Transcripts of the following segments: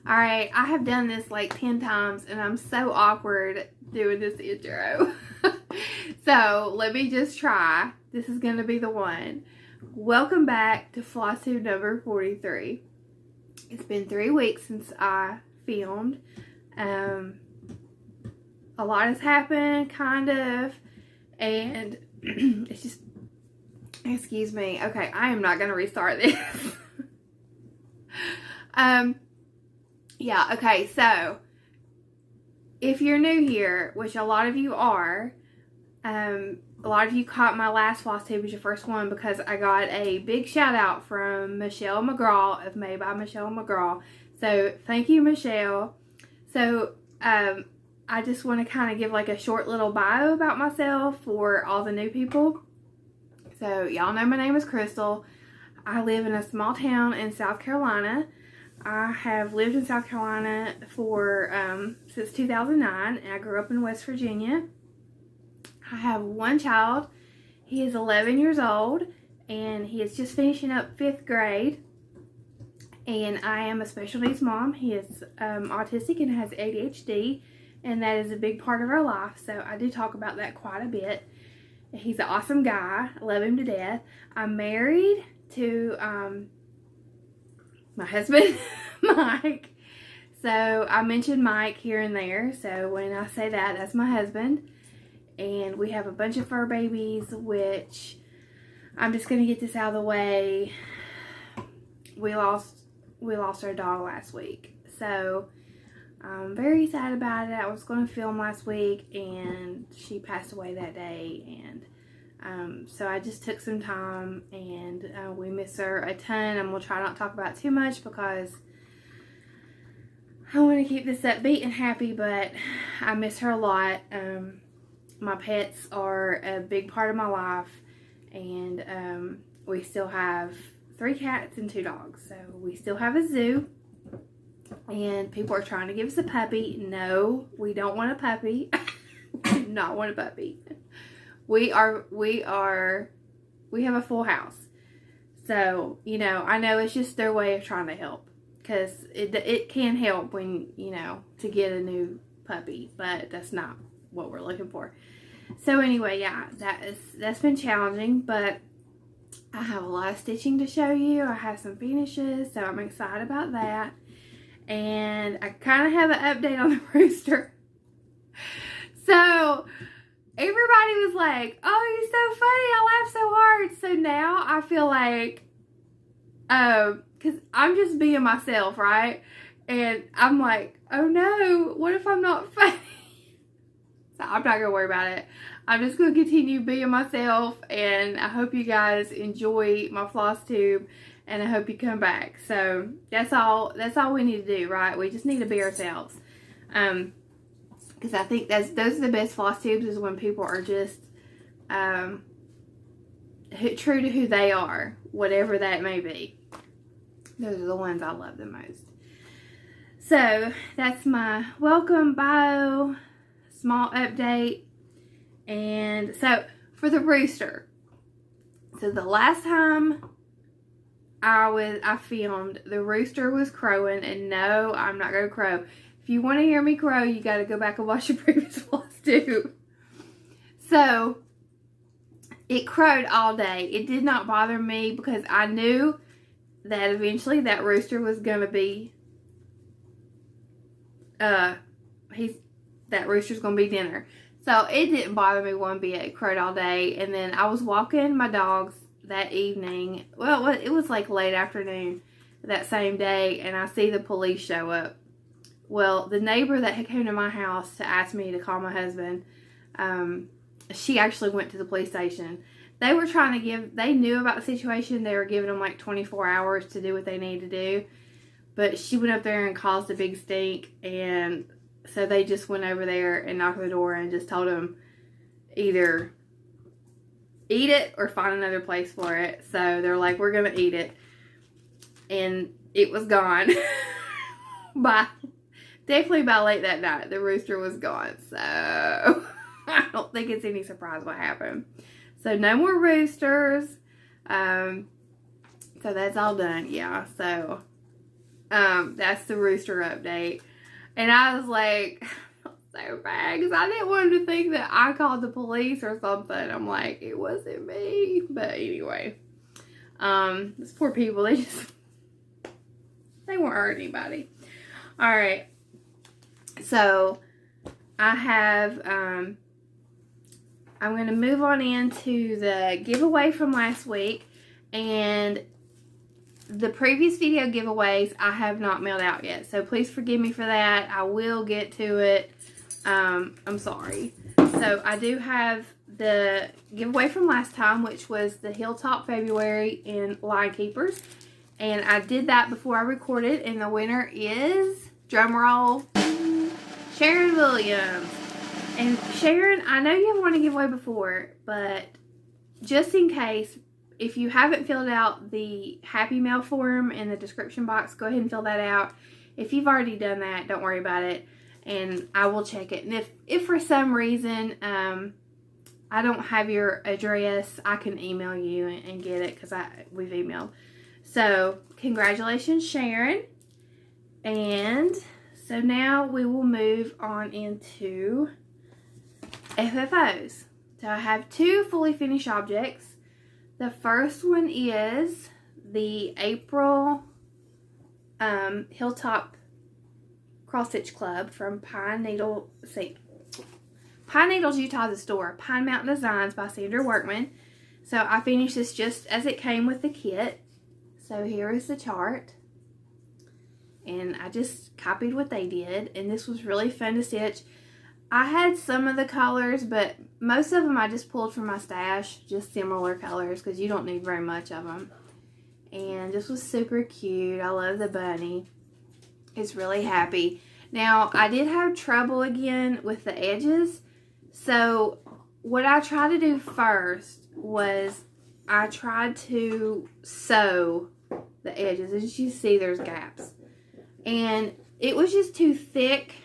Alright, I have done this like 10 times and I'm so awkward doing this intro. So let me just try. This is going to be the one. Welcome back to Flosstube number 43. It's been 3 weeks since I filmed. A lot has happened, kind of, and it's just, excuse me. Okay, I am not going to restart this. Yeah, okay, so if you're new here, which a lot of you are, a lot of you caught my last Flosstube as your first one because I got a big shout out from Michelle McGraw of Made by Michelle McGraw. So thank you, Michelle. So I just want to kind of give like a short little bio about myself for all the new people. So y'all know my name is Crystal. I live in a small town in South Carolina. I have lived in South Carolina for since 2009, and I grew up in West Virginia. I have one child. He is 11 years old, and he is just finishing up 5th grade. And I am a special needs mom. He is autistic and has ADHD, and that is a big part of our life, so I do talk about that quite a bit. He's an awesome guy. I love him to death. I'm married to my husband, Mike. So I mentioned Mike here and there. So when I say that, that's my husband. And we have a bunch of fur babies, which I'm just going to get this out of the way. We lost our dog last week. So I'm very sad about it. I was going to film last week and she passed away that day. And so I just took some time, and we miss her a ton. I'm going to try not to talk about it too much because I want to keep this upbeat and happy, but I miss her a lot. My pets are a big part of my life, and we still have 3 cats and 2 dogs. So we still have a zoo, and people are trying to give us a puppy. No, we don't want a puppy. We do not want a puppy. We have a full house. So, you know, I know it's just their way of trying to help, because it can help when, you know, to get a new puppy, but that's not what we're looking for. So anyway, yeah, that's been challenging, but I have a lot of stitching to show you. I have some finishes, so I'm excited about that. And I kind of have an update on the Rooster. So everybody was like, oh, you're so funny, I laughed so hard. So now I feel like, because I'm just being myself, right? And I'm like, oh no, what if I'm not funny? So I'm not going to worry about it. I'm just going to continue being myself, and I hope you guys enjoy my Flosstube, and I hope you come back. So that's all we need to do, right? We just need to be ourselves. Because I think those are the best Flosstubes, is when people are just true to who they are, whatever that may be. Those are the ones I love the most. So that's my welcome bio, small update. And so for the Rooster, so the last time I filmed, the Rooster was crowing, and no, I'm not going to crow. If you want to hear me crow, you got to go back and watch the previous Flosstube. So it crowed all day. It did not bother me because I knew that eventually that Rooster was going to be, that Rooster's going to be dinner. So it didn't bother me one bit. It crowed all day. And then I was walking my dogs that evening. Well, it was like late afternoon that same day, and I see the police show up. Well, the neighbor that had come to my house to ask me to call my husband, she actually went to the police station. They were trying to they knew about the situation. They were giving them like 24 hours to do what they needed to do. But she went up there and caused a big stink, and so they just went over there and knocked on the door and just told them either eat it or find another place for it. So they're like, we're going to eat it. And it was gone. Definitely by late that night, the Rooster was gone. So I don't think it's any surprise what happened. So no more roosters. So that's all done. Yeah. So That's the Rooster update. And I was like, so bad, because I didn't want him to think that I called the police or something. I'm like, it wasn't me. But anyway, these poor people, they won't hurt anybody. All right. So I have, I'm going to move on into the giveaway from last week. And the previous video giveaways I have not mailed out yet. So please forgive me for that. I will get to it. I'm sorry. So I do have the giveaway from last time, which was the Hilltop February in Line Keepers. And I did that before I recorded. And the winner is, drum roll, Sharon Williams. And Sharon, I know you've won a giveaway before, but just in case, if you haven't filled out the Happy Mail form in the description box, go ahead and fill that out. If you've already done that, don't worry about it, and I will check it. And if for some reason I don't have your address, I can email you and get it, because we've emailed. So congratulations, Sharon. And so now we will move on into FFOs. So I have 2 fully finished objects. The first one is the April Hilltop Cross Stitch Club from Pine Needles, Utah, the store. Pine Mountain Designs by Sandra Workman. So I finished this just as it came with the kit. So here is the chart. And I just copied what they did. And this was really fun to stitch. I had some of the colors, but most of them I just pulled from my stash, just similar colors, because you don't need very much of them. And this was super cute. I love the bunny. It's really happy. Now, I did have trouble again with the edges. So, what I tried to do first was I tried to sew the edges. As you see, there's gaps. And it was just too thick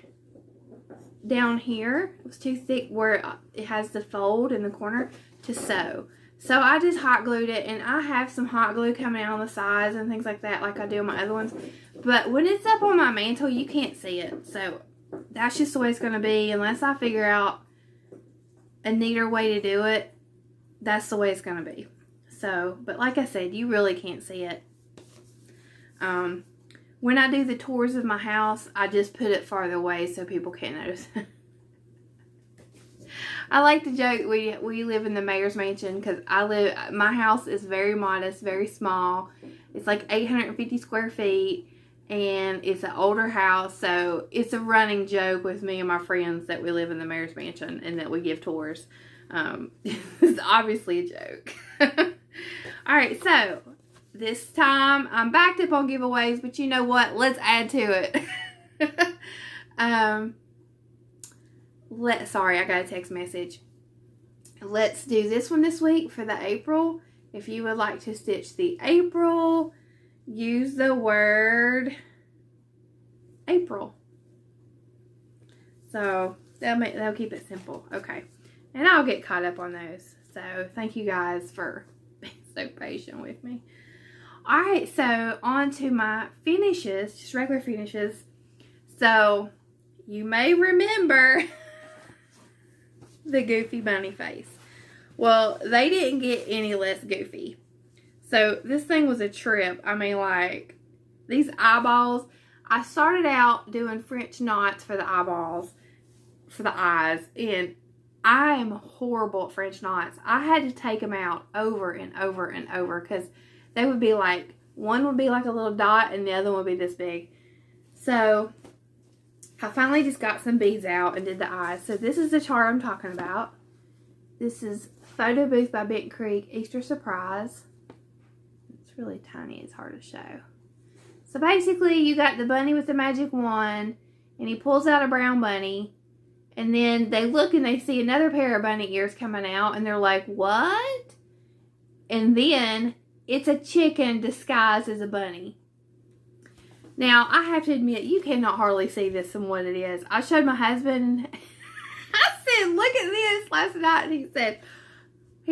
down here. It was too thick where it has the fold in the corner to sew. So I just hot glued it, and I have some hot glue coming out on the sides and things like that, like I do on my other ones. But when it's up on my mantle, you can't see it. So that's just the way it's going to be. Unless I figure out a neater way to do it, that's the way it's going to be. So, but like I said, you really can't see it. When I do the tours of my house, I just put it farther away so people can't notice. I like to joke we live in the mayor's mansion, because my house is very modest, very small. It's like 850 square feet, and it's an older house, so it's a running joke with me and my friends that we live in the mayor's mansion and that we give tours. It's obviously a joke. Alright, so this time I'm backed up on giveaways, but you know what? Let's add to it. Sorry, I got a text message. Let's do this one this week for the April. If you would like to stitch the April, use the word April. So they'll keep it simple. Okay. And I'll get caught up on those. So thank you guys for being so patient with me. Alright, so on to my finishes, just regular finishes. So you may remember the goofy bunny face. Well, they didn't get any less goofy. So this thing was a trip. I mean, like, these eyeballs, I started out doing French knots for the eyeballs, for the eyes, and I am horrible at French knots. I had to take them out over and over and over, because they would be like, one would be like a little dot and the other one would be this big. So I finally just got some beads out and did the eyes. So this is the chart I'm talking about. This is Photo Booth by Bent Creek, Easter Surprise. It's really tiny, it's hard to show. So basically you got the bunny with the magic wand, and he pulls out a brown bunny, and then they look and they see another pair of bunny ears coming out, and they're like, what? And then it's a chicken disguised as a bunny. Now, I have to admit, you cannot hardly see this from what it is. I showed my husband, I said, look at this last night, and he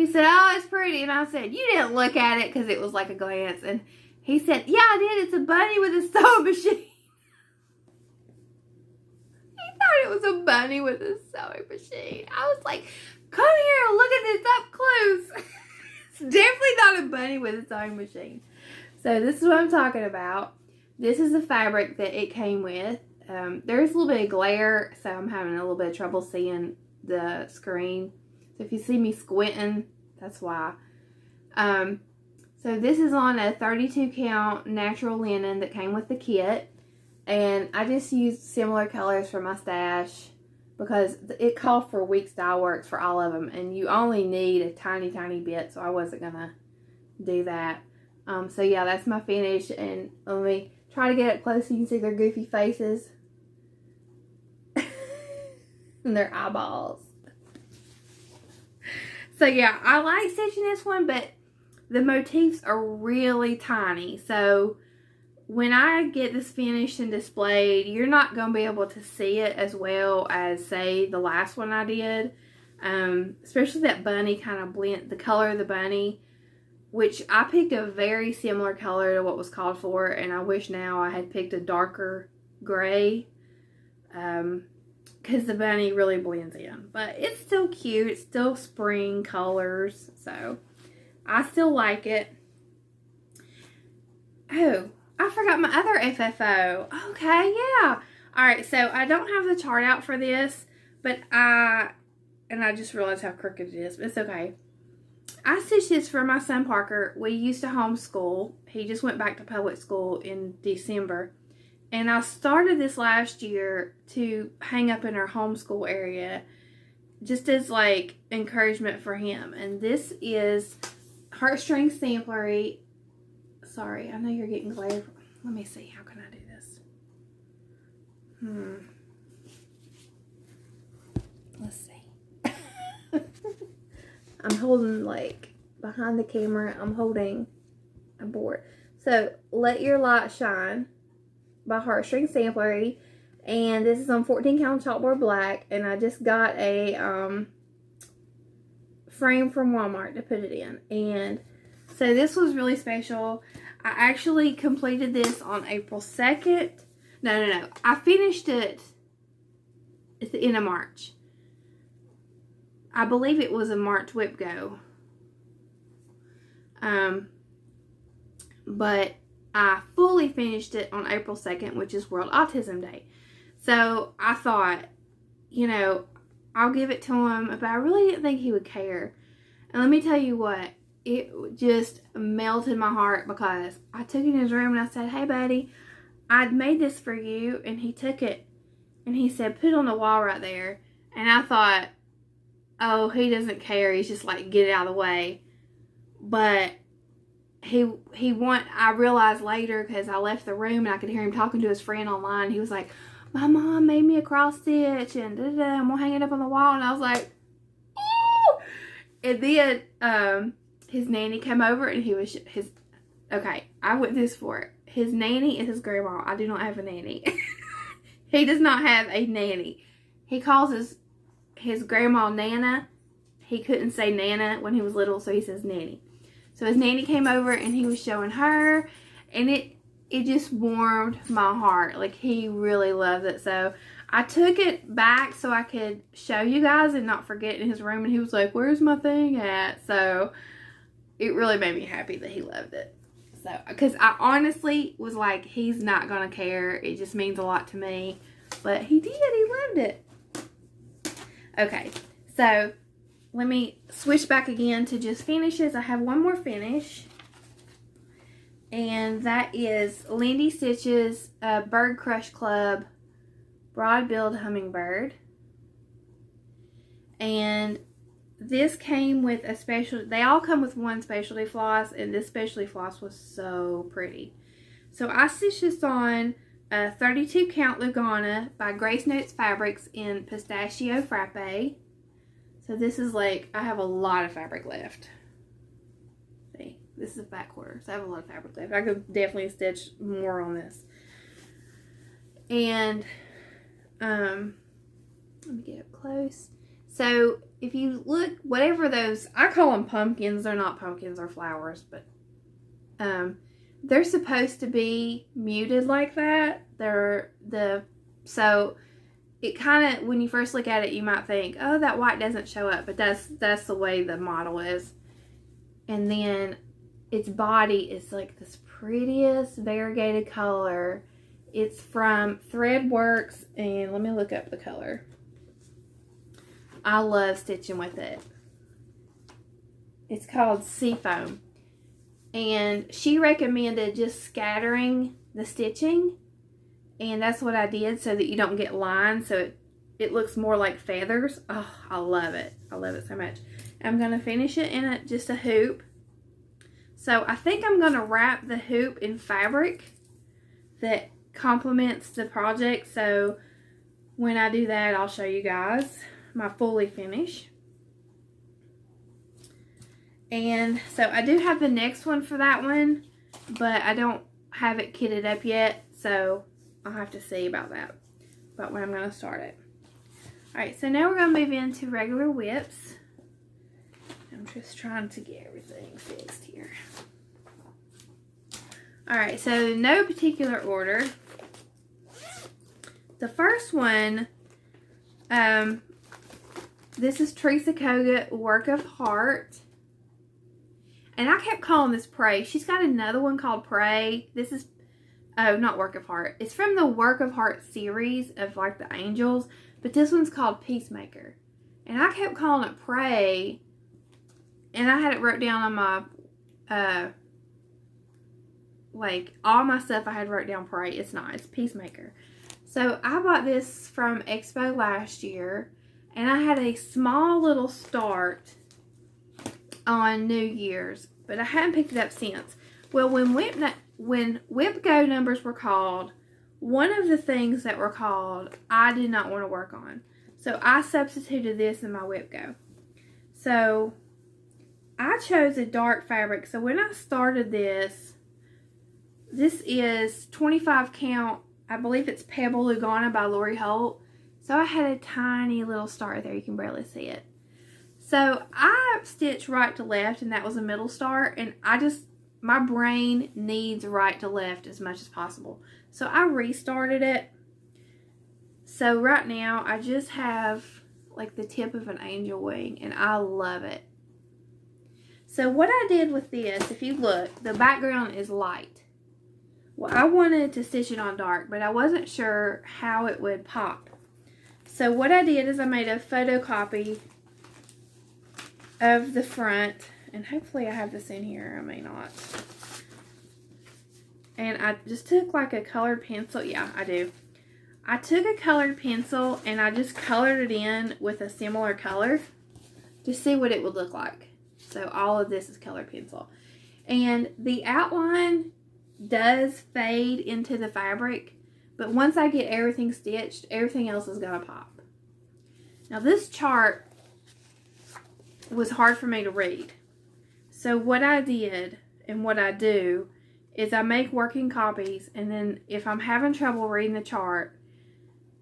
said, oh, it's pretty. And I said, you didn't look at it, because it was like a glance. And He said, yeah, I did. It's a bunny with a sewing machine. He thought it was a bunny with a sewing machine. I was like, come here and look at this up close. It's definitely not a bunny with a sewing machine. So this is what I'm talking about. This is the fabric that it came with. There's a little bit of glare, so I'm having a little bit of trouble seeing the screen. So if you see me squinting, that's why. So this is on a 32 count natural linen that came with the kit. And I just used similar colors for my stash because it called for weeks dye works for all of them. And you only need a tiny, tiny bit, so I wasn't going to do that. So yeah, that's my finish. And let me try to get up close so you can see their goofy faces. And their eyeballs. So yeah, I like stitching this one, but the motifs are really tiny. So when I get this finished and displayed, you're not going to be able to see it as well as, say, the last one I did. Especially that bunny kind of blend, the color of the bunny, which I picked a very similar color to what was called for, and I wish now I had picked a darker gray, because the bunny really blends in. But it's still cute. It's still spring colors, so I still like it. Oh, I forgot my other FFO. Okay, yeah. Alright, so I don't have the chart out for this, but I just realized how crooked it is, but it's okay. I stitched this for my son Parker. We used to homeschool. He just went back to public school in December. And I started this last year to hang up in our homeschool area just as like encouragement for him. And this is Heartstring Samplery. Sorry, I know you're getting glare. Let me see. How can I do this? Let's see. I'm holding, like, behind the camera, I'm holding a board. So, Let Your Light Shine by Heartstring Samplery. And this is on 14 count chalkboard black. And I just got a frame from Walmart to put it in. And so this was really special. I actually completed this on April 2nd. No. I finished it at the end of March. I believe it was a March whip go. But I fully finished it on April 2nd, which is World Autism Day. So I thought, you know, I'll give it to him, but I really didn't think he would care. And let me tell you what, it just melted my heart because I took it in his room and I said, hey buddy, I'd made this for you. And he took it and he said, put it on the wall right there. And I thought, oh, he doesn't care. He's just like, get it out of the way. But I realized later because I left the room and I could hear him talking to his friend online. He was like, my mom made me a cross stitch and and we'll hang it up on the wall. And I was like, oh! And then his nanny came over and okay, I went this for it. His nanny is his grandma. I do not have a nanny. He does not have a nanny. He calls his grandma Nana. He couldn't say Nana when he was little, so he says nanny. So his nanny came over and he was showing her, and it just warmed my heart. Like, he really loves it. So I took it back so I could show you guys and not forget in his room, and he was like, where's my thing at? So it really made me happy that he loved it. So, because I honestly was like, he's not going to care. It just means a lot to me. But he did. He loved it. Okay. So let me switch back again to just finishes. I have one more finish. And that is Lindy Stitch's Bird Crush Club Broad-Billed Hummingbird. And this came with a special, they all come with one specialty floss, and this specialty floss was so pretty. So I stitched this on a 32 count Lugana by Grace Notes Fabrics in Pistachio Frappe. So this is like, I have a lot of fabric left. See, this is a fat quarter, so I have a lot of fabric left. I could definitely stitch more on this. And, let me get up close. So, if you look, whatever those, I call them pumpkins. They're not pumpkins or flowers, but they're supposed to be muted like that. So it kind of, when you first look at it, you might think, oh, that white doesn't show up, but that's the way the model is. And then its body is like this prettiest variegated color. It's from Threadworks, and let me look up the color. I love stitching with it. It's called Seafoam. And she recommended just scattering the stitching. And that's what I did so that you don't get lines. So it looks more like feathers. Oh, I love it. I love it so much. I'm going to finish it in just a hoop. So I think I'm going to wrap the hoop in fabric that complements the project. So when I do that, I'll show you guys my fully finish. And so I do have the next one for that one, but I don't have it kitted up yet, so I'll have to see about that, about when I'm going to start it. Alright, so now we're going to move into regular whips. I'm just trying to get everything fixed here. Alright, so no particular order. The first one, this is Teresa Kogut Work of Heart. And I kept calling this Pray. She's got another one called Pray. This is, oh, not Work of Heart. It's from the Work of Heart series of like the angels. But this one's called Peacemaker. And I kept calling it Pray. And I had it wrote down on my, like all my stuff I had wrote down Pray. It's not. It's Peacemaker. So I bought this from Expo last year. And I had a small little start on New Year's, but I haven't picked it up since. Well, when Whip Go numbers were called, one of the things that were called I did not want to work on. So I substituted this in my Whip Go. So I chose a dark fabric. So when I started this is 25 count. I believe it's Pebble Lugana by Lori Holt. So I had a tiny little start there. You can barely see it. So I stitched right to left, and that was a middle start, and my brain needs right to left as much as possible. So I restarted it. So right now I just have like the tip of an angel wing, and I love it. So what I did with this, if you look, the background is light. Well, I wanted to stitch it on dark, but I wasn't sure how it would pop. So what I did is I made a photocopy of the front, and hopefully I have this in here. I may not. And I just took like a colored pencil. Yeah, I do. I took a colored pencil and I just colored it in with a similar color to see what it would look like. So all of this is colored pencil. And the outline does fade into the fabric, but once I get everything stitched, everything else is going to pop. Now this chart was hard for me to read. So what I did and what I do is I make working copies, and then if I'm having trouble reading the chart,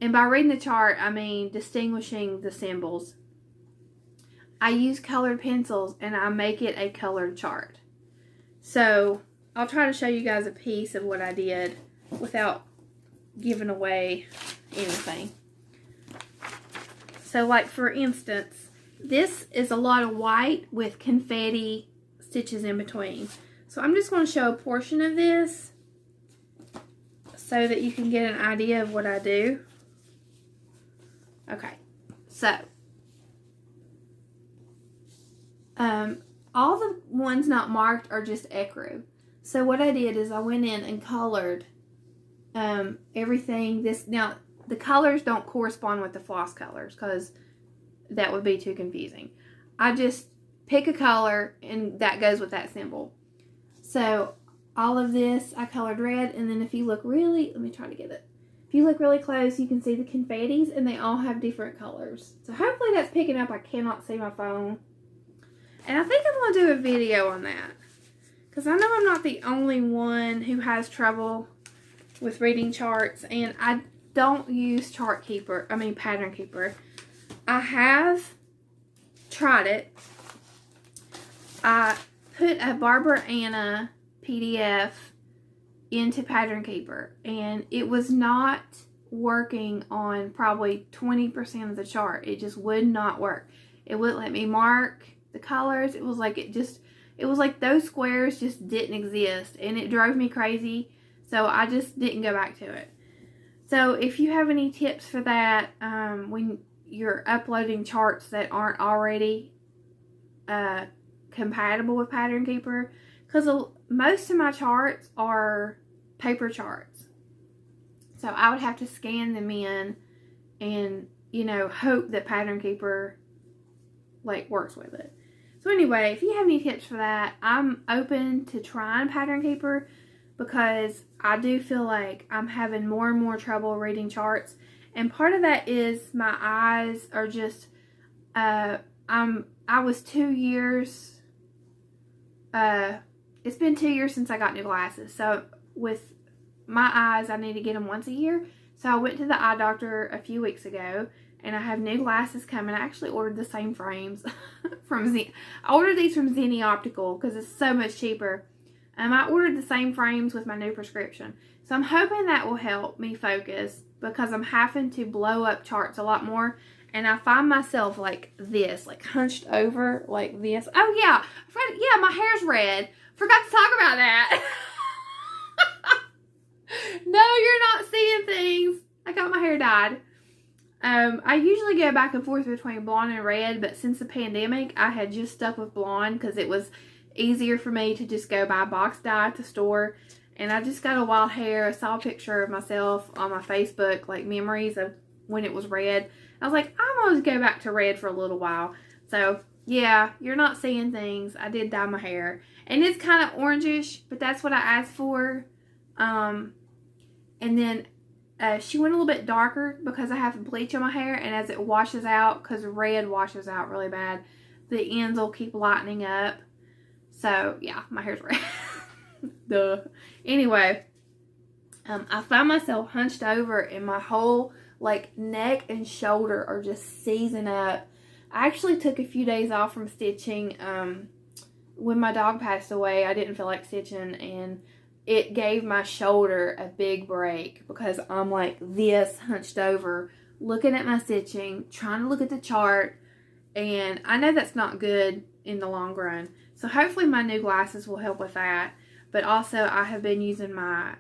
and by reading the chart I mean distinguishing the symbols, I use colored pencils and I make it a colored chart. So I'll try to show you guys a piece of what I did without giving away anything. So like for instance, this is a lot of white with confetti stitches in between. So I'm just going to show a portion of this so that you can get an idea of what I do. Okay, so all the ones not marked are just ecru. So what I did is I went in and colored everything. Now the colors don't correspond with the floss colors because that would be too confusing. I just pick a color and that goes with that symbol. So all of this I colored red, and then if you look really, let me try to get it. If you look really close, you can see the confettis, and they all have different colors. So hopefully that's picking up. I cannot see my phone. And I think I'm going to do a video on that, because I know I'm not the only one who has trouble with reading charts, and I don't use Pattern Keeper. I have tried it. I put a Barbara Anna PDF into Pattern Keeper, and it was not working on probably 20% of the chart. It just would not work. It wouldn't let me mark the colors. It was like those squares just didn't exist, and it drove me crazy. So I just didn't go back to it. So if you have any tips for that, when you're uploading charts that aren't already compatible with Pattern Keeper, because most of my charts are paper charts. So I would have to scan them in and, you know, hope that Pattern Keeper like works with it. So anyway, if you have any tips for that, I'm open to trying Pattern Keeper, because I do feel like I'm having more and more trouble reading charts. And part of that is my eyes are just, I was 2 years, it's been 2 years since I got new glasses. So with my eyes, I need to get them once a year. So I went to the eye doctor a few weeks ago, and I have new glasses coming. I actually ordered the same frames from I ordered these from Zenny Optical because it's so much cheaper. I ordered the same frames with my new prescription. So I'm hoping that will help me focus, because I'm having to blow up charts a lot more. And I find myself like this, like hunched over like this. Oh yeah, yeah, my hair's red. Forgot to talk about that. No, you're not seeing things. I got my hair dyed. I usually go back and forth between blonde and red, but since the pandemic, I had just stuck with blonde because it was easier for me to just go buy box dye at the store. And I just got a wild hair. I saw a picture of myself on my Facebook, like memories of when it was red. I was like, I'm going to go back to red for a little while. So yeah, you're not seeing things. I did dye my hair, and it's kind of orangish, but that's what I asked for. And then she went a little bit darker because I have bleach on my hair, and as it washes out, because red washes out really bad, the ends will keep lightening up. So yeah, my hair's red. Duh. Anyway, I find myself hunched over, and my whole like neck and shoulder are just seizing up. I actually took a few days off from stitching. When my dog passed away, I didn't feel like stitching, and it gave my shoulder a big break because I'm like this, hunched over, looking at my stitching, trying to look at the chart, and I know that's not good in the long run. So hopefully my new glasses will help with that. But also I have been using my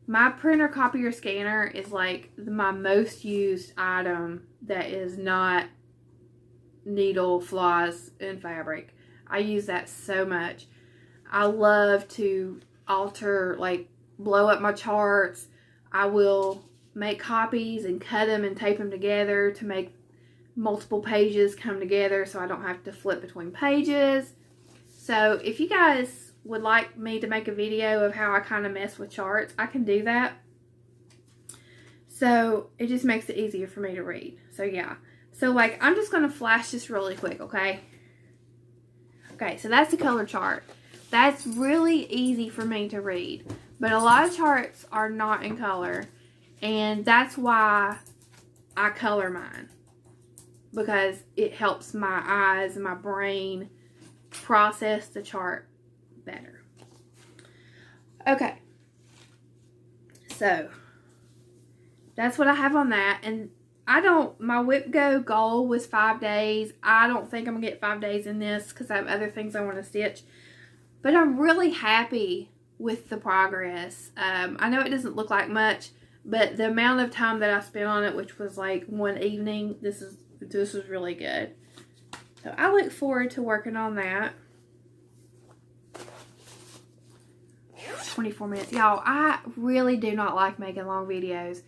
my printer copier scanner is like my most used item that is not needle, floss, and fabric. I use that so much. I love to alter, like blow up my charts. I will make copies and cut them and tape them together to make multiple pages come together so I don't have to flip between pages. So if you guys would like me to make a video of how I kind of mess with charts, I can do that. So it just makes it easier for me to read. So yeah. So like I'm just going to flash this really quick, okay? Okay, so that's the color chart. That's really easy for me to read. But a lot of charts are not in color. And that's why I color mine. Because it helps my eyes and my brain process the chart better. Okay. So, that's what I have on that. And my Whip Go goal was 5 days. I don't think I'm going to get 5 days in this because I have other things I want to stitch. But I'm really happy with the progress. I know it doesn't look like much, but the amount of time that I spent on it, which was like one evening, this was really good. So I look forward to working on that. 24 minutes. Y'all, I really do not like making long videos.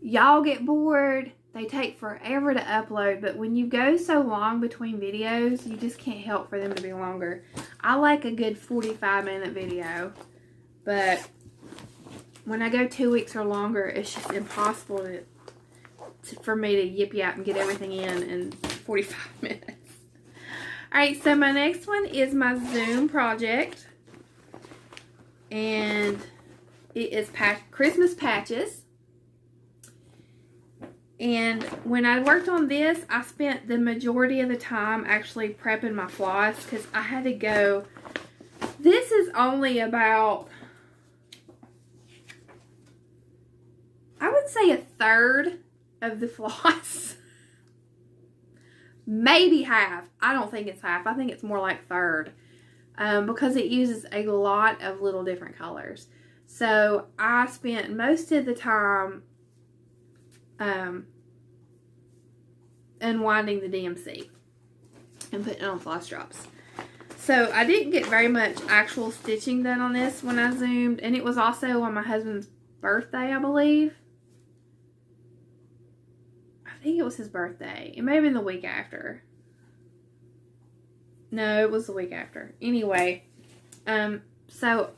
Y'all get bored. They take forever to upload, but when you go so long between videos, you just can't help for them to be longer. I like a good 45-minute video, but when I go 2 weeks or longer, it's just impossible for me to yip yap and get everything in 45 minutes. Alright, so my next one is my Zoom project, and it is Christmas patches. And when I worked on this, I spent the majority of the time actually prepping my floss because I had to go. This is only about would say 1/3 of the floss. Maybe half. I don't think it's half. I think it's more like 1/3. Because it uses a lot of little different colors. So I spent most of the time unwinding the DMC and putting it on floss drops. So I didn't get very much actual stitching done on this when I zoomed. And it was also on my husband's birthday, I believe. I think it was his birthday. It may have been the week after. No, it was the week after. Anyway, so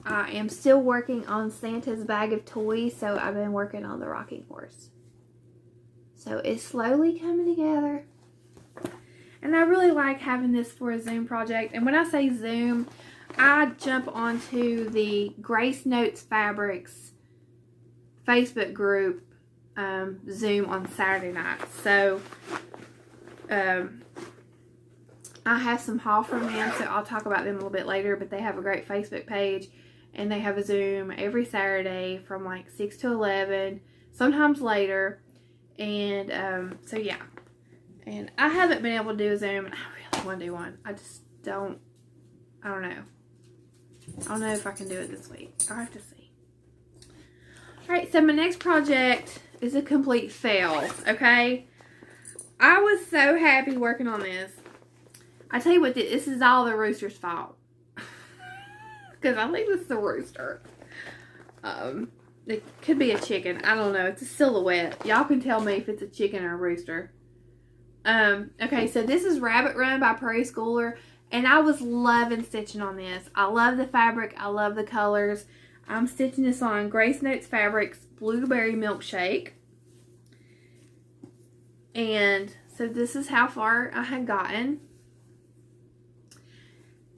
I am still working on Santa's bag of toys. So I've been working on the rocking horse. So it's slowly coming together. And I really like having this for a Zoom project. And when I say Zoom, I jump onto the Grace Notes Fabrics Facebook group Zoom on Saturday nights. So I have some haul from them, so I'll talk about them a little bit later, but they have a great Facebook page, and they have a Zoom every Saturday from like 6 to 11, sometimes later, and so yeah, and I haven't been able to do a Zoom, and I really want to do one. I just don't, I don't know if I can do it this week. I'll have to see. Alright, so my next project is a complete fail, okay? I was so happy working on this. I tell you what, this is all the Rooster's fault. Because I think it's the Rooster. It could be a chicken. I don't know. It's a silhouette. Y'all can tell me if it's a chicken or a rooster. Okay, so this is Rabbit Run by Prairie Schooler. And I was loving stitching on this. I love the fabric. I love the colors. I'm stitching this on Grace Notes Fabrics Blueberry Milkshake. And so this is how far I had gotten.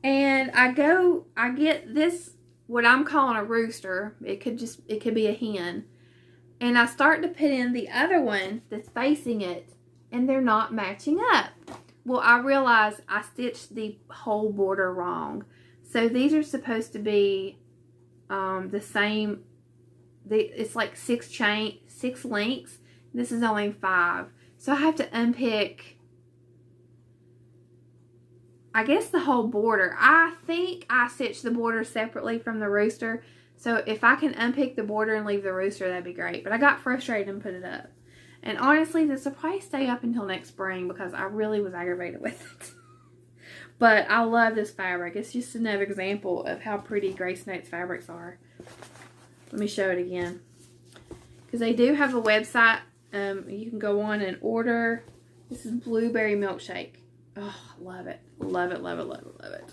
And I get this, what I'm calling a rooster. It could be a hen. And I start to put in the other one that's facing it, and they're not matching up. Well, I realized I stitched the whole border wrong. So these are supposed to be the same. It's like 6 links. This is only 5. So I have to unpick, I guess, the whole border. I think I stitched the border separately from the rooster. So if I can unpick the border and leave the rooster, that'd be great. But I got frustrated and put it up. And honestly, this will probably stay up until next spring because I really was aggravated with it. But I love this fabric. It's just another example of how pretty Grace Notes fabrics are. Let me show it again. Because they do have a website. You can go on and order. This is Blueberry Milkshake. Oh, love it. Love it, love it, love it, love it.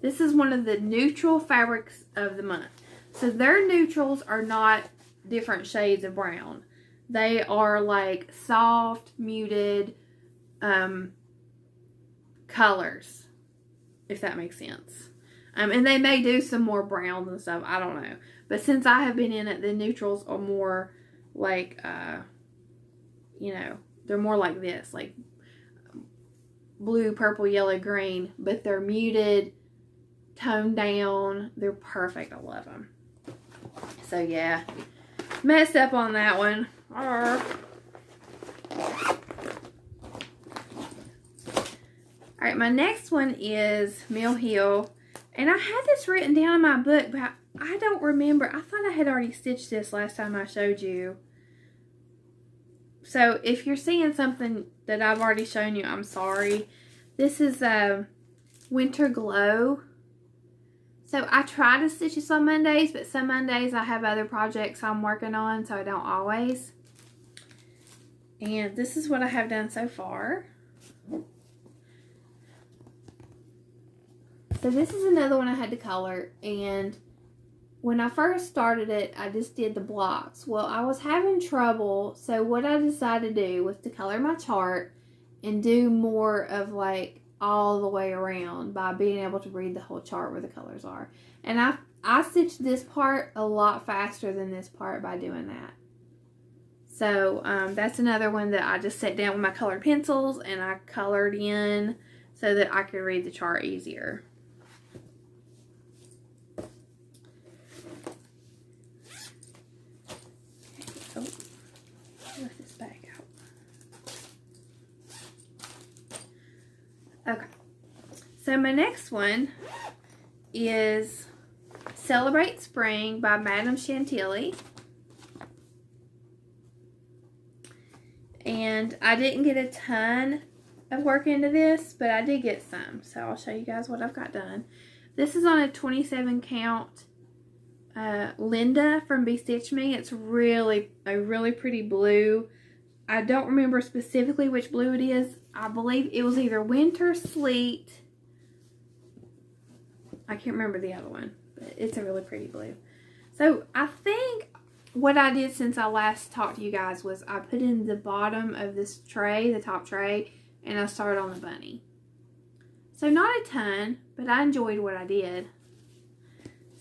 This is one of the neutral fabrics of the month. So their neutrals are not different shades of brown. They are like soft, muted colors, if that makes sense. And they may do some more browns and stuff. I don't know. But since I have been in it, the neutrals are more like, you know, they're more like this. Like blue, purple, yellow, green. But they're muted, toned down. They're perfect. I love them. So, yeah. Messed up on that one. Alright, my next one is Mill Hill. And I had this written down in my book, but I don't remember. I thought I had already stitched this last time I showed you. So if you're seeing something that I've already shown you, I'm sorry. This is Winter Glow. So I try to stitch this on Mondays, but some Mondays I have other projects I'm working on, so I don't always. And this is what I have done so far. So this is another one I had to color, and when I first started it, I just did the blocks. Well, I was having trouble, so what I decided to do was to color my chart and do more of like all the way around by being able to read the whole chart where the colors are. And I stitched this part a lot faster than this part by doing that. So that's another one that I just sat down with my colored pencils and I colored in so that I could read the chart easier. So my next one is Celebrate Spring by Madame Chantilly. And I didn't get a ton of work into this, but I did get some. So I'll show you guys what I've got done. This is on a 27 count Linda from Be Stitch Me. It's a really pretty blue. I don't remember specifically which blue it is. I believe it was either Winter Sleet. I can't remember the other one, but it's a really pretty blue. So I think what I did since I last talked to you guys was I put in the bottom of this tray, the top tray, and I started on the bunny. So not a ton, but I enjoyed what I did.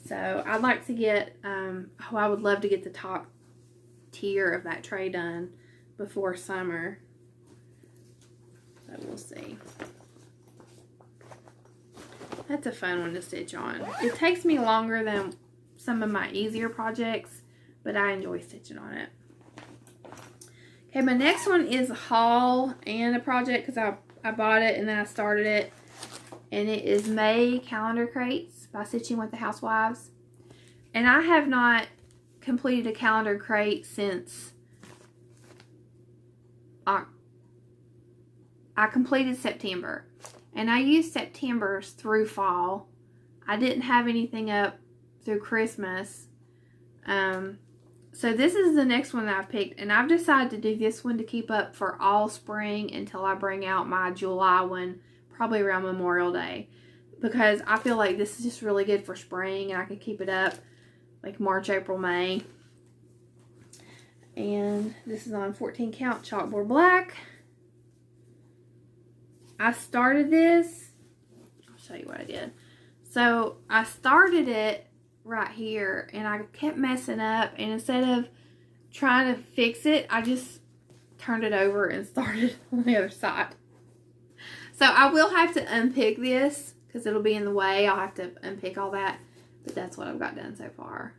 So I'd like to get, I would love to get the top tier of that tray done before summer. So we'll see. That's a fun one to stitch on. It takes me longer than some of my easier projects, but I enjoy stitching on it. Okay, my next one is a haul and a project because I bought it and then I started it. And it is May Calendar Crates by Stitching with the Housewives. And I have not completed a calendar crate since I completed September. And I used September's through fall. I didn't have anything up through Christmas. So this is the next one that I've picked. And I've decided to do this one to keep up for all spring until I bring out my July one, probably around Memorial Day. Because I feel like this is just really good for spring and I can keep it up like March, April, May. And this is on 14 count chalkboard black. I started this. I'll show you what I did. So I started it right here and I kept messing up, and instead of trying to fix it, I just turned it over and started on the other side. So I will have to unpick this because it'll be in the way. I'll have to unpick all that, but that's what I've got done so far.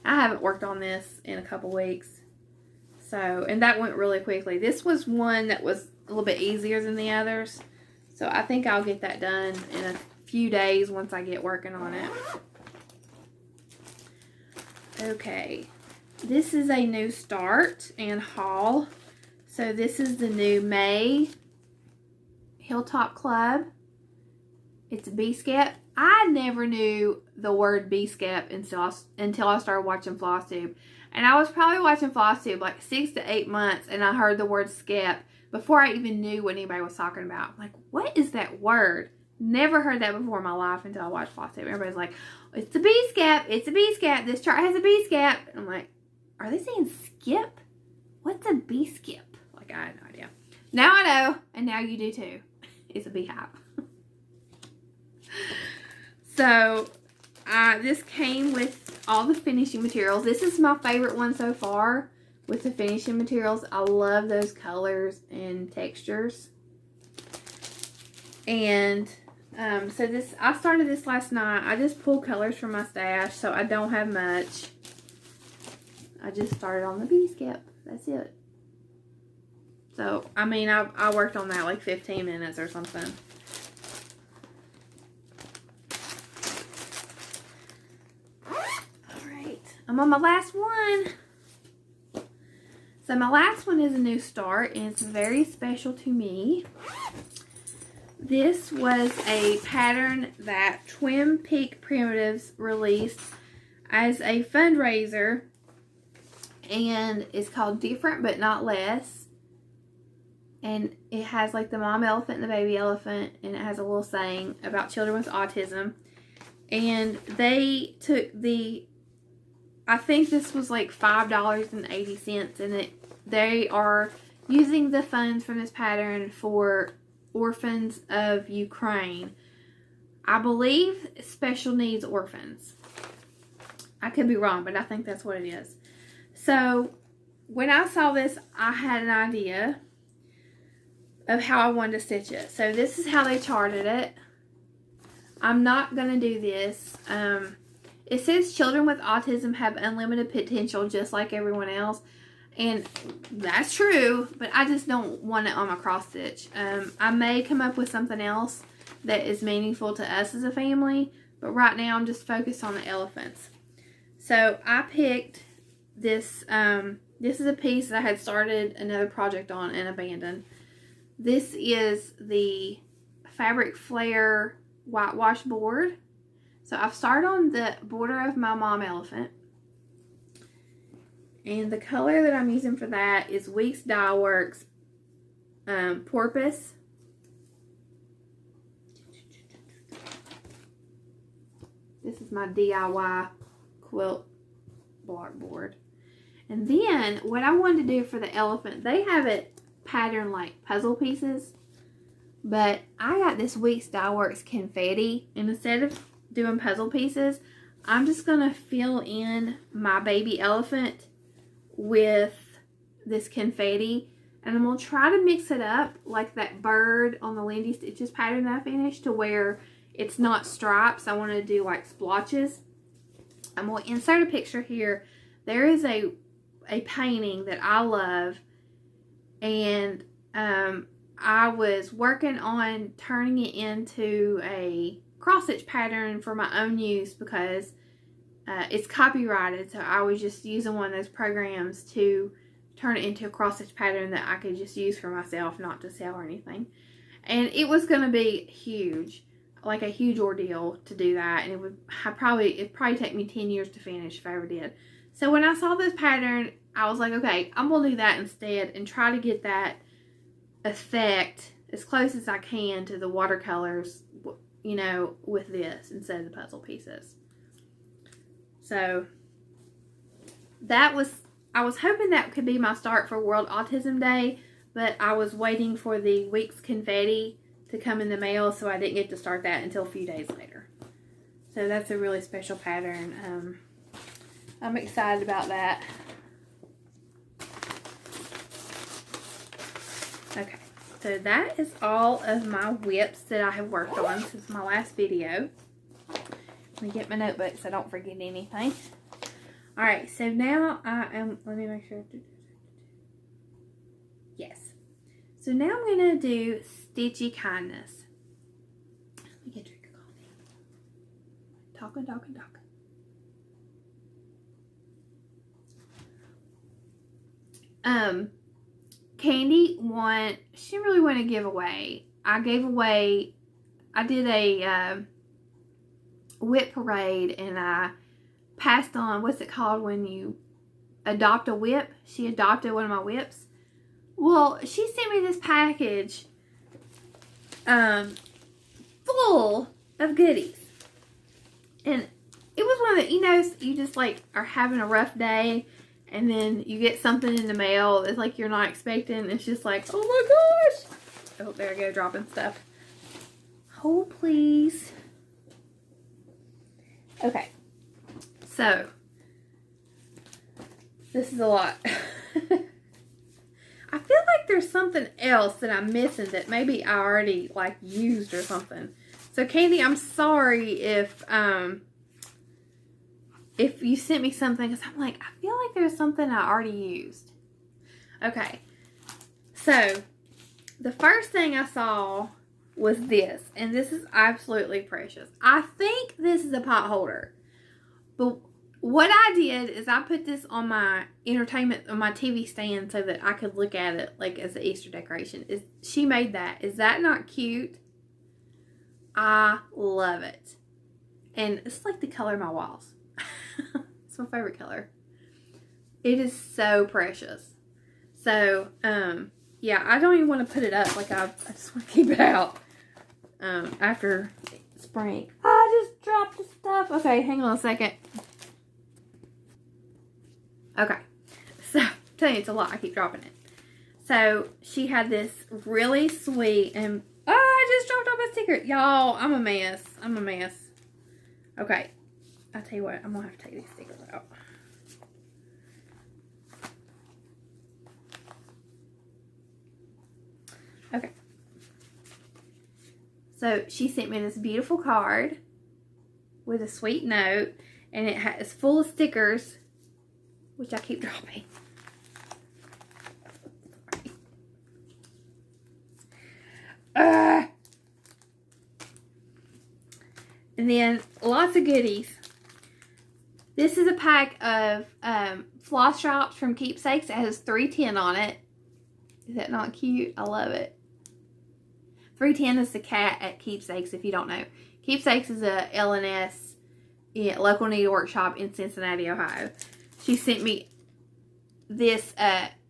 I haven't worked on this in a couple weeks. So, and that went really quickly. This was one that was a little bit easier than the others. So I think I'll get that done in a few days once I get working on it. Okay. This is a new start and haul. So this is the new May Hilltop Club. It's a B-Skep. I never knew the word B-Skep until I started watching Flosstube. And I was probably watching Flosstube like 6 to 8 months, and I heard the word skep before I even knew what anybody was talking about. I'm like, what is that word? Never heard that before in my life until I watched Flosstube. Everybody's like, it's a B-Skep. It's a B-Skep. This chart has a B-Skep. I'm like, are they saying skip? What's a B-Skep? Like, I had no idea. Now I know, and now you do too. It's a beehive. So, this came with all the finishing materials. This is my favorite one so far with the finishing materials. I love those colors and textures. And so this, I started this last night. I just pulled colors from my stash, so I don't have much. I just started on the B-Skep. That's it. So, I mean, I worked on that like 15 minutes or something. I'm on my last one. So my last one is a new start, and it's very special to me. This was a pattern that Twin Peak Primitives released as a fundraiser, and it's called Different But Not Less. And it has like the mom elephant and the baby elephant, and it has a little saying about children with autism. And they took the, I think this was like $5.80, and they are using the funds from this pattern for orphans of Ukraine. I believe special needs orphans. I could be wrong, but I think that's what it is. So when I saw this, I had an idea of how I wanted to stitch it. So this is how they charted it. I'm not going to do this. It says children with autism have unlimited potential just like everyone else. And that's true, but I just don't want it on my cross stitch. I may come up with something else that is meaningful to us as a family. But right now I'm just focused on the elephants. So I picked this. This is a piece that I had started another project on and abandoned. This is the Fabric Flare whitewash board. So I've started on the border of my mom elephant. And the color that I'm using for that is Weeks Dye Works Porpoise. This is my DIY quilt block board. And then what I wanted to do for the elephant, they have it patterned like puzzle pieces. But I got this Weeks Dye Works confetti. And instead of doing puzzle pieces, I'm just going to fill in my baby elephant with this confetti. And I'm going to try to mix it up like that bird on the Lindy Stitches pattern that I finished, to where it's not stripes. I want to do like splotches. I'm going to insert a picture here. There is a painting that I love, and I was working on turning it into a cross stitch pattern for my own use, because it's copyrighted. So I was just using one of those programs to turn it into a cross stitch pattern that I could just use for myself, not to sell or anything. And it was going to be huge, like a huge ordeal to do that, and it'd probably take me 10 years to finish if I ever did. So when I saw this pattern, I was like, okay, I'm gonna do that instead and try to get that effect as close as I can to the watercolors, you know, with this instead of the puzzle pieces. So that was, I was hoping that could be my start for World Autism Day, but I was waiting for the Weeks confetti to come in the mail, so I didn't get to start that until a few days later. So that's a really special pattern. I'm excited about that. Okay, so that is all of my whips that I have worked on since my last video. Let me get my notebook so I don't forget anything. Alright, so now let me make sure. Yes. So now I'm going to do Stitchy Kindness. Let me get a drink of coffee. Talking. Candy she really wanted to give away. I did a whip parade, and I passed on, what's it called when you adopt a whip? She adopted one of my whips. Well, she sent me this package full of goodies. And it was one of the, you know, you just like are having a rough day, and then you get something in the mail that's like you're not expecting. It's just like, oh my gosh. Oh, there I go, dropping stuff. Hold, please. Okay. So, this is a lot. I feel like there's something else that I'm missing that maybe I already like used or something. So Candy, I'm sorry if you sent me something, because I'm like, I feel like there's something I already used. Okay. So the first thing I saw was this, and this is absolutely precious. I think this is a pot holder, but what I did is I put this on my on my TV stand so that I could look at it like as an Easter decoration. She made that. Is that not cute? I love it. And it's like the color of my walls. It's my favorite color. It is so precious. So, yeah, I don't even want to put it up. Like, I just want to keep it out after spring. I just dropped the stuff. Okay, hang on a second. Okay, so I'm telling you, it's a lot. I keep dropping it. So she had this really sweet, and I just dropped off a sticker. Y'all, I'm a mess. Okay, I'll tell you what, I'm gonna have to take these stickers out. Okay. So she sent me this beautiful card with a sweet note, and it's full of stickers, which I keep dropping. And then lots of goodies. This is a pack of floss drops from Keepsakes. It has 310 on it. Is that not cute? I love it. 310 is the cat at Keepsakes, if you don't know. Keepsakes is a LNS local needlework shop in Cincinnati, Ohio. She sent me this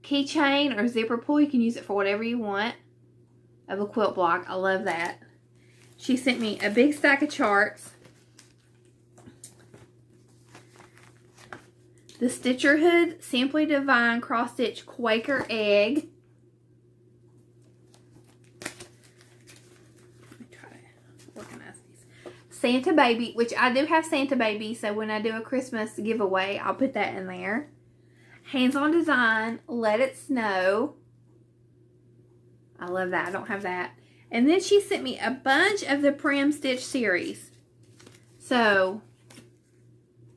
keychain or zipper pull. You can use it for whatever you want. Of a quilt block. I love that. She sent me a big stack of charts. The Stitcherhood Simply Divine Cross Stitch Quaker Egg. Let me try to organize these. Santa Baby, which I do have Santa Baby, so when I do a Christmas giveaway, I'll put that in there. Hands On Design, Let It Snow. I love that. I don't have that. And then she sent me a bunch of the Prim Stitch series. So,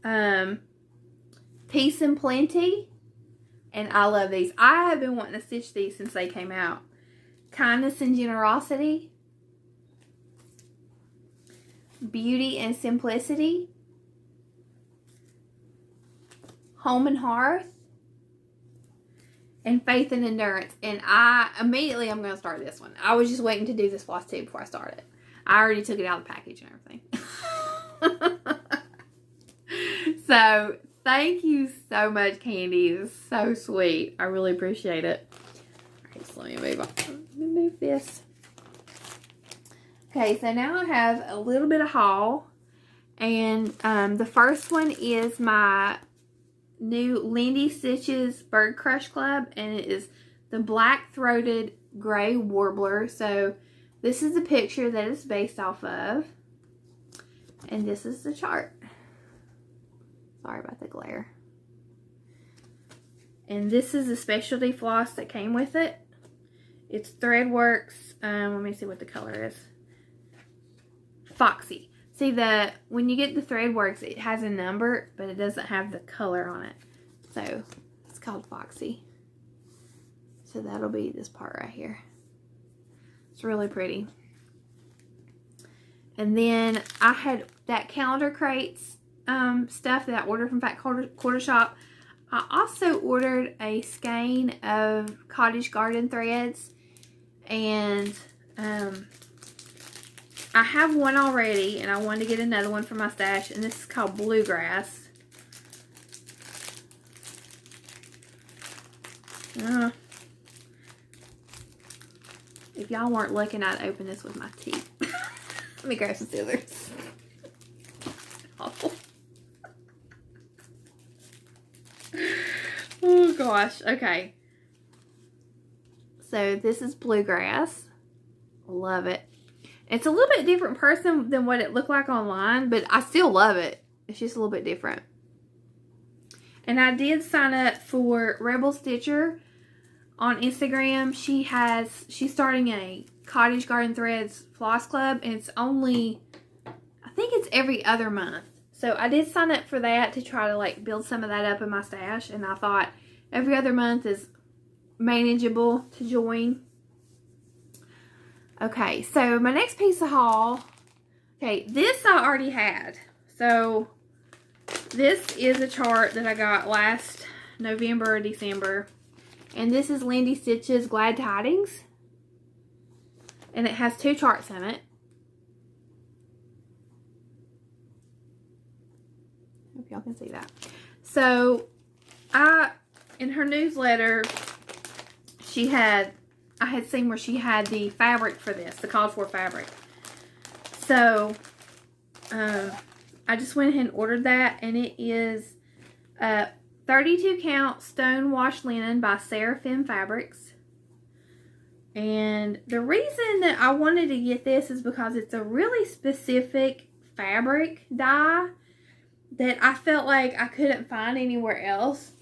Peace and Plenty. And I love these. I have been wanting to stitch these since they came out. Kindness and Generosity. Beauty and Simplicity. Home and Hearth. And Faith and Endurance. And I'm going to start this one. I was just waiting to do this Flosstube before I started. I already took it out of the package and everything. So, thank you so much, Candy. It's so sweet. I really appreciate it. Alright, so let me move on. Let me move this. Okay, so now I have a little bit of haul. And the first one is my new Lindy Stitches Bird Crush Club, and it is the black-throated gray warbler. So this is the picture that it's based off of, and this is the chart. Sorry about the glare. And this is the specialty floss that came with it. It's Threadworks. Let me see what the color is. Foxy. See, when you get the Threadworks, it has a number, but it doesn't have the color on it. So, it's called Foxy. So, that'll be this part right here. It's really pretty. And then, I had that calendar crates stuff that I ordered from Fat Quarter Shop. I also ordered a skein of cottage garden threads. And, I have one already, and I wanted to get another one for my stash, and this is called Bluegrass. If y'all weren't looking, I'd open this with my teeth. Let me grab some scissors. Oh gosh, okay. So this is Bluegrass. Love it. It's a little bit different person than what it looked like online, but I still love it. It's just a little bit different. And I did sign up for Rebel Stitcher on Instagram. She's starting a Cottage Garden Threads Floss Club, and it's only, I think it's every other month. So I did sign up for that to try to like build some of that up in my stash, and I thought every other month is manageable to join. Okay, so my next piece of haul, okay, this I already had. So this is a chart that I got last November or December. And this is Lindy Stitches Glad Tidings. And it has 2 charts in it. Hope y'all can see that. So in her newsletter, I had seen where she had the fabric for this, the called for fabric. So, I just went ahead and ordered that, and it is 32 count stone wash linen by Seraphim Fabrics. And the reason that I wanted to get this is because it's a really specific fabric dye that I felt like I couldn't find anywhere else.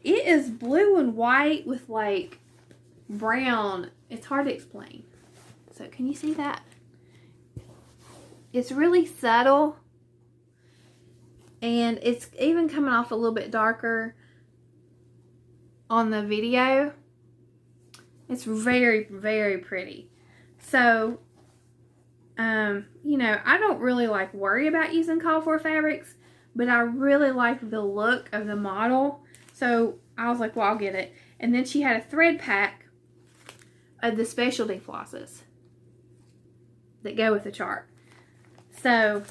It is blue and white with like brown. It's hard to explain. So can you see that? It's really subtle, and it's even coming off a little bit darker on the video. It's very, very pretty. So You know, I don't really like worry about using called for fabrics, but I really like the look of the model. So I was like, well, I'll get it. And then she had a thread pack of the specialty flosses that go with the chart. So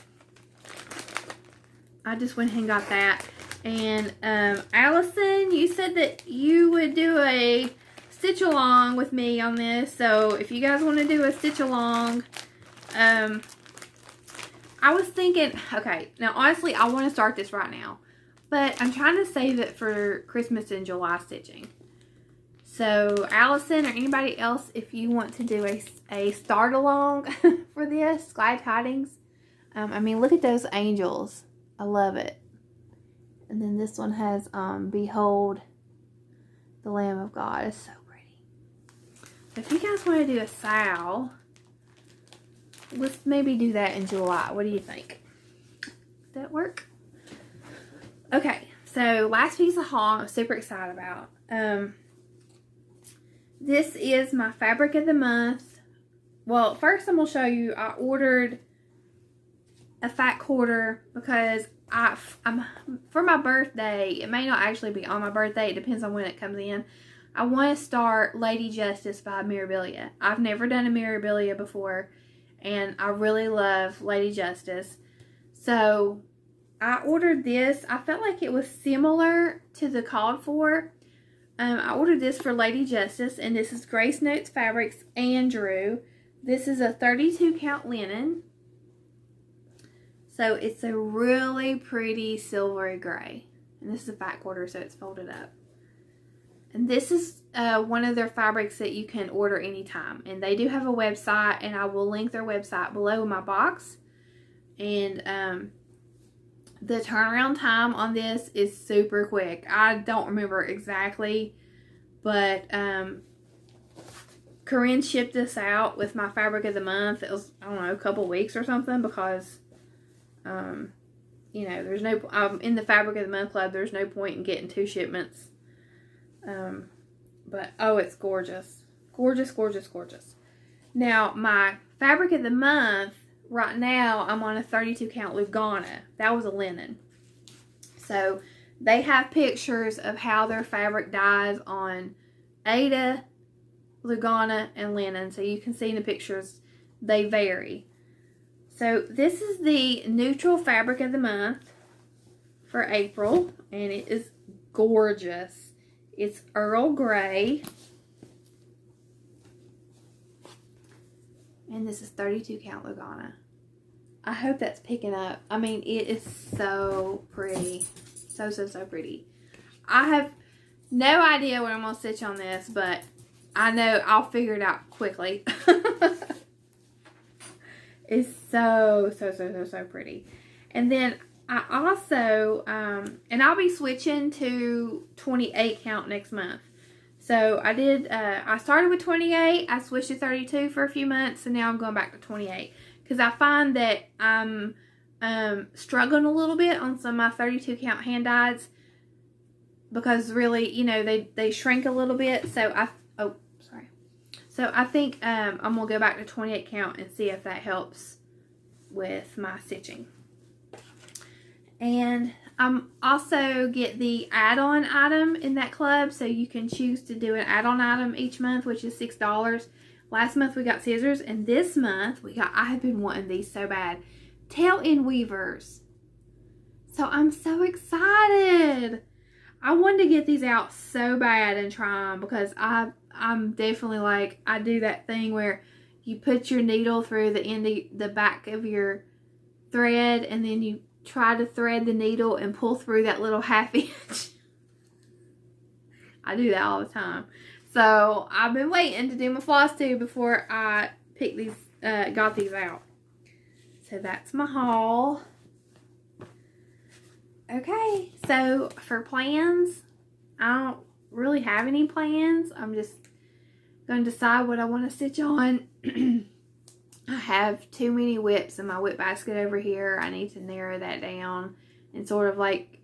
I just went ahead and got that. And Allison, you said that you would do a stitch along with me on this. So if you guys want to do a stitch along, I was thinking, okay, now honestly, I want to start this right now, but I'm trying to save it for Christmas and July stitching. So Allison or anybody else, if you want to do a start along for this, Glad Tidings. I mean, look at those angels. I love it. And then this one has, Behold the Lamb of God. It's so pretty. So if you guys want to do a Sal, let's maybe do that in July. What do you think? Does that work? Okay, so last piece of haul I'm super excited about. This is my fabric of the month. Well, first I'm going to show you, I ordered a fat quarter because I'm for my birthday. It may not actually be on my birthday. It depends on when it comes in. I want to start Lady Justice by Mirabilia. I've never done a Mirabilia before, and I really love Lady Justice. So I ordered this. I felt like it was similar to the called for. I ordered this for Lady Justice, and this is Grace Notes Fabrics Andrew. This is a 32 count linen. So it's a really pretty silvery gray. And this is a fat quarter, so it's folded up. And this is one of their fabrics that you can order anytime. And they do have a website, and I will link their website below in my box. And the turnaround time on this is super quick. I don't remember exactly, but Corinne shipped this out with my fabric of the month. It was, I don't know, a couple weeks or something, because you know, there's no, in the fabric of the month club, there's no point in getting 2 shipments. But oh, it's gorgeous. Gorgeous, gorgeous, gorgeous. Now, my fabric of the month, right now, I'm on a 32 count Lugana. That was a linen. So, they have pictures of how their fabric dyes on Ada, Lugana, and linen. So, you can see in the pictures, they vary. So, this is the neutral fabric of the month for April. And it is gorgeous. It's Earl Grey. And this is 32 count Lugana. I hope that's picking up. I mean, it is so pretty. So, so, so pretty. I have no idea what I'm going to stitch on this, but I know I'll figure it out quickly. It's so, so, so, so, so pretty. And then I also, and I'll be switching to 28 count next month. So I did, I started with 28, I switched to 32 for a few months, and now I'm going back to 28. Because I find that I'm struggling a little bit on some of my 32 count hand dyes. Because really, you know, they shrink a little bit. So So I think I'm going to go back to 28 count and see if that helps with my stitching. And I'm also get the add-on item in that club. So you can choose to do an add-on item each month, which is $6. Last month we got scissors. And this month we got, I have been wanting these so bad, tail-end weavers. So I'm so excited. I wanted to get these out so bad and try them, because I'm definitely like, I do that thing where you put your needle through the end of the back of your thread, and then you try to thread the needle and pull through that little 1/2 inch. I do that all the time. So I've been waiting to do my Flosstube before I pick these, got these out. So that's my haul. Okay, so for plans, I don't really have any plans. I'm just going to decide what I want to stitch on. I have too many whips in my whip basket over here. I need to narrow that down and sort of like,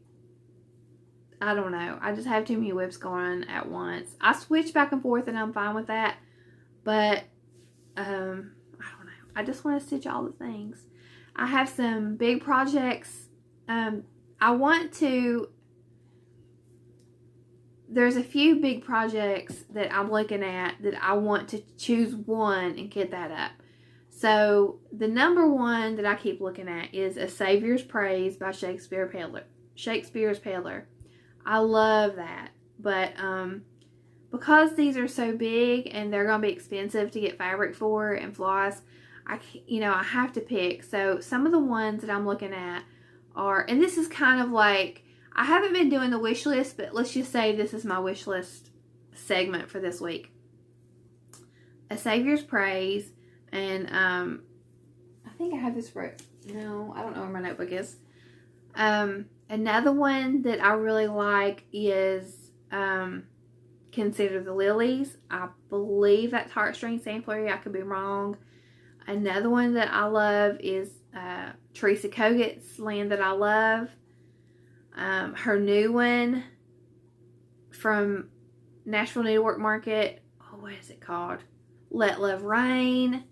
I don't know. I just have too many whips going at once. I switch back and forth and I'm fine with that. But, I don't know. I just want to stitch all the things. I have some big projects. I want to, there's a few big projects that I'm looking at that I want to choose one and get that up. So the number one that I keep looking at is A Savior's Praise by Shakespeare's Peddler. I love that. But because these are so big and they're going to be expensive to get fabric for and floss, I have to pick. So some of the ones that I'm looking at are, and this is kind of like, I haven't been doing the wish list, but let's just say this is my wish list segment for this week. A Savior's Praise, and I think I have this right. No, I don't know where my notebook is. Another one that I really like is Consider the Lilies. I believe that's Heartstring Samplery. I could be wrong. Another one that I love is Teresa Kogut's Land That I Love. Her new one from Nashville Needlework Market. Oh, what is it called? Let Love Rain.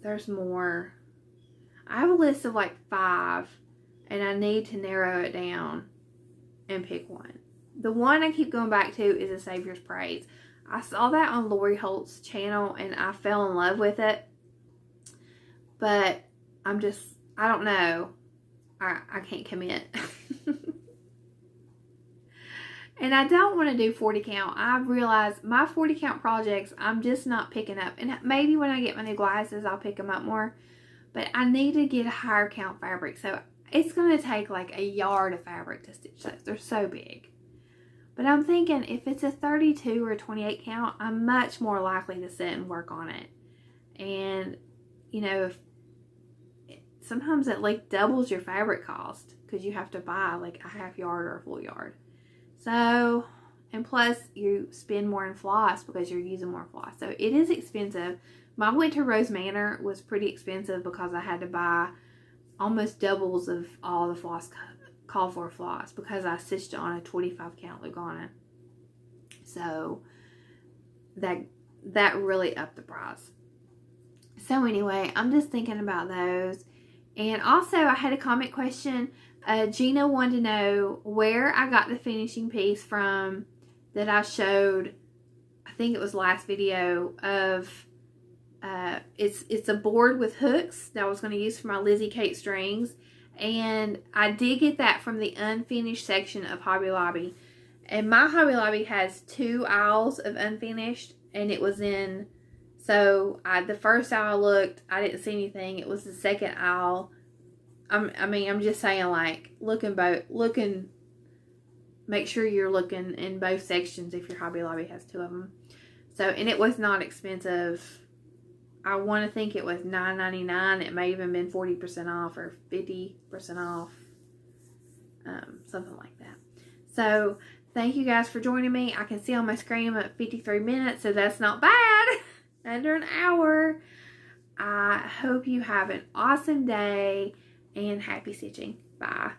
There's more. I have a list of like 5, and I need to narrow it down and pick one. The one I keep going back to is A Savior's Praise. I saw that on Lori Holt's channel, and I fell in love with it. But I don't know. I can't commit. And I don't want to do 40 count. I've realized my 40 count projects, I'm just not picking up. And maybe when I get my new glasses, I'll pick them up more. But I need to get a higher count fabric. So it's going to take like a yard of fabric to stitch those. They're so big. But I'm thinking if it's a 32 or a 28 count, I'm much more likely to sit and work on it. And, if sometimes it like doubles your fabric cost because you have to buy like a half yard or a full yard. So, and plus you spend more in floss because you're using more floss. So it is expensive. My Winter Rose Manor was pretty expensive because I had to buy almost doubles of all the floss called for floss because I stitched it on a 25 count Lugana. So that really upped the price. So anyway, I'm just thinking about those. And also I had a comment question. Gina wanted to know where I got the finishing piece from that I showed, I think it was last video, of it's a board with hooks that I was going to use for my Lizzie Kate strings, and I did get that from the unfinished section of Hobby Lobby. And my Hobby Lobby has 2 aisles of unfinished, and it was in, so the first aisle I looked, I didn't see anything. It was the second aisle. I'm just saying, like, make sure you're looking in both sections if your Hobby Lobby has 2 of them. So, and it was not expensive. I want to think it was $9.99. It may even been 40% off or 50% off. Something like that. So, thank you guys for joining me. I can see on my screen I'm at 53 minutes, so that's not bad. Under an hour. I hope you have an awesome day. And happy stitching. Bye.